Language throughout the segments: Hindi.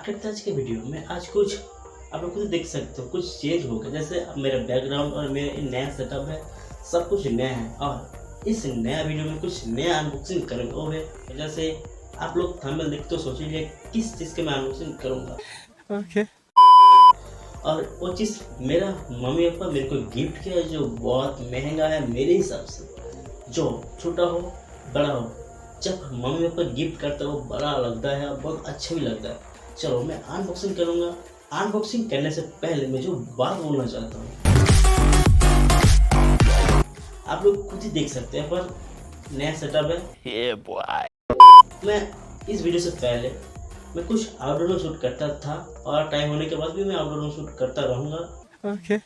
स्टार्ट करते हैं आज के वीडियो में। आज कुछ आप लोग खुद देख सकते हो, कुछ चेंज हो गया। जैसे अब मेरा बैकग्राउंड और मेरा नया सेटअप है, सब कुछ नया है। और इस नया वीडियो में कुछ नया अनबॉक्सिंग करेंगे। वो है जैसे आप लोग थंबनेल देख तो सोचिए किस चीज़ के मैं अनबॉक्सिंग करूँगा। ओके। और वो चीज़ मेरा मम्मी पापा मेरे को गिफ्ट किया है, जो बहुत महंगा है मेरे हिसाब से। जो छोटा हो बड़ा हो, जब मम्मी पापा गिफ्ट करते हो बड़ा लगता है और बहुत अच्छा भी लगता है। चलो मैं अनबॉक्सिंग करूँगा। अनबॉक्सिंग करने से पहले मैं जो बात बोलना चाहता हूँ, आप लोग खुद ही देख सकते हैं, पर नया सेटअप है। मैं इस वीडियो से पहले मैं कुछ आउटडोर में शूट करता था और टाइम होने के बाद भी मैं आउटडोर में शूट करता रहूँगा। ओके।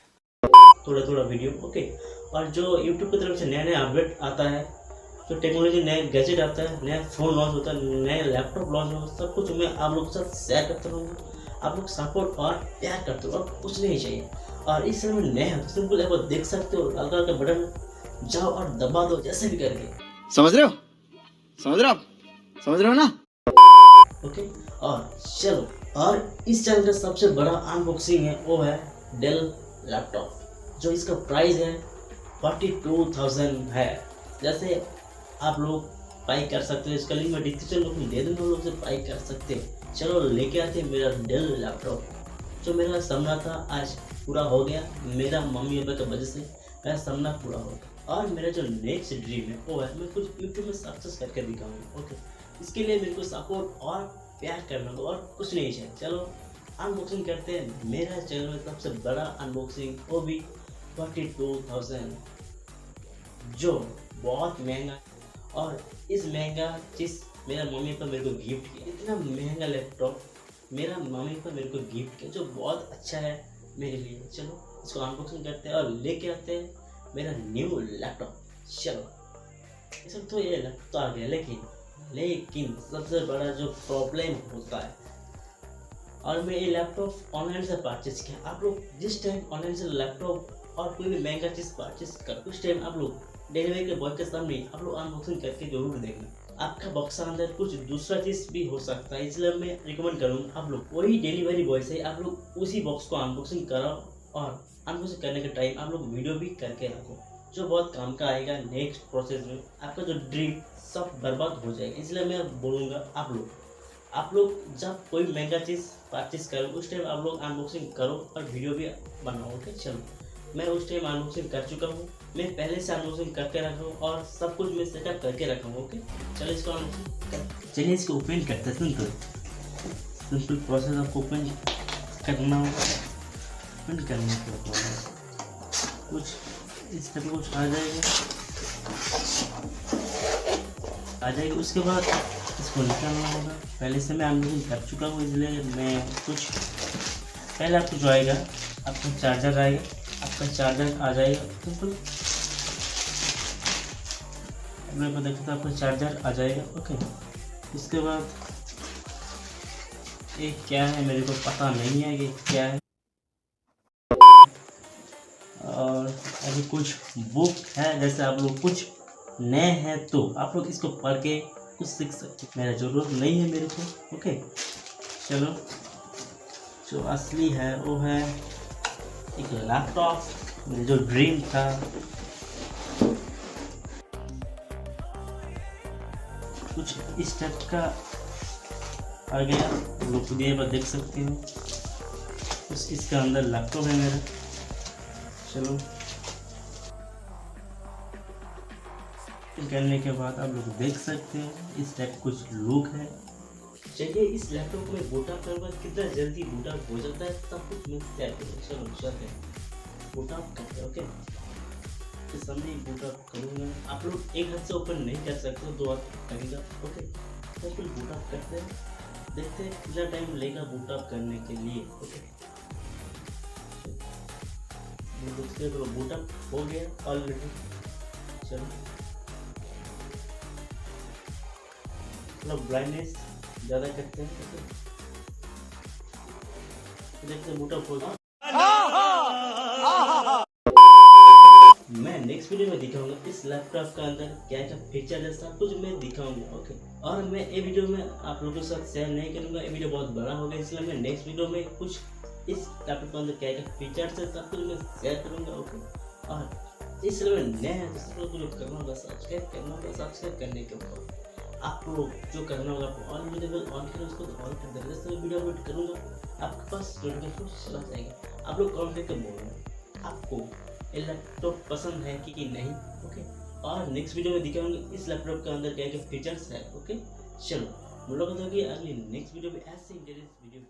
थोड़ा थोड़ा वीडियो ओके। और जो यूट्यूब की तरफ से नया नया अपडेट आता है, जो टेक्नोलॉजी नए गैजेट आता है, नया फ़ोन लॉन्च होता है, नए लैपटॉप लॉन्च होता है, सब कुछ मैं आप लोगों के साथ शेयर करता रहूँगा। आप लोग सपोर्ट और प्यार करते हो और कुछ नहीं चाहिए। और इस समय में नए हो सिंपल एक बार देख सकते हो, लाल कलर का बटन जाओ और दबा दो, जैसे भी करके। समझ रहे हो? समझ रहे हो आप? समझ रहे हो ना? ओके। और चलो, और इस चैनल का सबसे बड़ा अनबॉक्सिंग है, वो है डेल लैपटॉप। जो इसका प्राइस है 42,000 है। जैसे आप लोग बाई कर सकते हो, इसका लिंक मैं डिस्क्रिप्शन में दे दूँगा, लोग से बाई कर सकते हो। चलो लेके आते हैं मेरा डेल लैपटॉप। जो मेरा सपना था आज पूरा हो गया, मेरा मम्मी पापा की वजह से मेरा सपना पूरा हो गया। और मेरा जो नेक्स्ट ड्रीम है वो है मैं कुछ यूट्यूब में सक्सेस करके दिखाऊंगा। ओके, इसके लिए मेरे को सपोर्ट और प्यार करना दो और कुछ नहीं चाहिए। चलो अनबॉक्सिंग करते हैं। मेरा चैनल में सबसे बड़ा अनबॉक्सिंग, वो भी 42,000, जो बहुत महंगा। और इस महंगा चीज़ मेरा मम्मी पापा मेरे को गिफ्ट किया। इतना महंगा लैपटॉप मेरा मम्मी पापा मेरे को गिफ्ट किया, जो बहुत अच्छा है मेरे लिए। चलो इसको अनबॉक्सिंग करते हैं और लेके आते हैं मेरा न्यू लैपटॉप। चलो ये सब तो ये लैपटॉप तो आ गया, लेकिन सबसे बड़ा जो प्रॉब्लम होता है, और मैं ये लैपटॉप ऑनलाइन से परचेज किया। आप लोग जिस टाइम ऑनलाइन से लैपटॉप और कोई भी महंगा चीज़ परचेज कर, उस टाइम आप लोग डिलीवरी के बॉय के सामने आप लोग अनबॉक्सिंग करके जरूर देखना। आपका बॉक्स के अंदर कुछ दूसरा चीज़ भी हो सकता है, इसलिए मैं रिकमेंड करूँगा आप लोग वही डिलीवरी बॉय से आप लोग उसी बॉक्स को अनबॉक्सिंग कराओ। और अनबॉक्सिंग करने के टाइम आप लोग वीडियो भी करके रखो, जो बहुत काम का आएगा नेक्स्ट प्रोसेस में। आपका जो ड्रीम सब बर्बाद हो जाएगा। इसलिए मैं बोलूँगा आप लोग जब कोई महंगा चीज़ परचेज करो, उस टाइम आप लोग अनबॉक्सिंग करो और वीडियो भी बनाओ। ओके, चलो मैं उस टाइम अनबॉक्सिंग कर चुका हूँ। मैं पहले से अनबॉक्सिंग करके रखा हूँ और सब कुछ मैं सेटअप करके रखा हूँ। ओके, चलो इसको अनबॉक्सिंग चलिए इसको ओपन करते हैं। सिंपल प्रोसेस आपको ओपन करना होगा। ओपन करने के बाद कुछ इस तरह कुछ आ जाएगी। उसके बाद इसको निकालना होगा। पहले से मैं अनबॉक्सिंग कर चुका हूँ, इसलिए मैं कुछ पहले आपको जो आएगा, आपका चार्जर आएगा, आपका चार्जर आ जाएगा। सिंपल मेरे को देखते आपका चार्जर आ जाएगा। ओके, इसके बाद ये क्या है मेरे को पता नहीं है, ये क्या है। और अभी कुछ बुक है, जैसे आप लोग कुछ नए हैं तो आप लोग इसको पढ़ के कुछ सीख सकते। मेरा ज़रूरत नहीं है मेरे को। ओके, चलो जो असली है वो है एक लैपटॉप, मेरा जो ड्रीम था। कुछ इस टाइप का आ गया, आप लोग खुद पर देख सकते हो। कुछ इसका अंदर लैपटॉप है मेरा। चलो करने के बाद आप लोग देख सकते हो इस टाइप कुछ लुक है। चलिए इस लैपटॉप को मैं बूट अप करूँगा, कितना जल्दी बूट अप हो जाता है सब कुछ मैं तैयार करूँगा। चलो चलते हैं बूट अप करते हैं। ओके, तो सामने बूट अप करूँगा। आप लोग एक हाथ से ओपन नहीं कर सकते, दो हाथ लगेगा। ओके, तो फिर बूट अप करते हैं, देखते हैं कितना टाइम लेगा बूट अप करने के लिए। ओके, तो बूट अप हो गया ऑलरेडी। चलो ब्राइटनेस ज़्यादा करते हैं। देखते हैं बूट अप हो गया। मैं नेक्स्ट वीडियो वीडियो में दिखाऊंगा इस लैपटॉप का अंदर क्या क्या फीचर है, सब कुछ मैं दिखाऊंगा। ओके, और मैं ये वीडियो में आप लोगों के साथ शेयर नहीं करूंगा, ये वीडियो बहुत बड़ा होगा, इसलिए मैं नेक्स्ट वीडियो में कुछ इस लैपटॉप के अंदर क्या क्या फीचर्स है सब कुछ मैं शेयर करूंगा। ओके, और इसलिए मैं नया है तो सब लोग जो करना होगा सब्सक्राइब करना होगा। सब्सक्राइब करने के बाद आप लोग जो करना होगा आपको ऑल वीडियो ऑन करें, उसको ऑल कर देंगे, जैसे मैं वीडियो अपलोड करूँगा आपके पास नोटिफिकेशन चला जाएगा। आप लोग कमेंट करके बोलना आपको ये लैपटॉप पसंद है कि नहीं। ओके, और नेक्स्ट वीडियो में दिखाऊंगी इस लैपटॉप के अंदर क्या क्या फीचर्स है। ओके, चलो मुलाकात होगी अगली नेक्स्ट वीडियो में ऐसे इंटरेस्ट वीडियो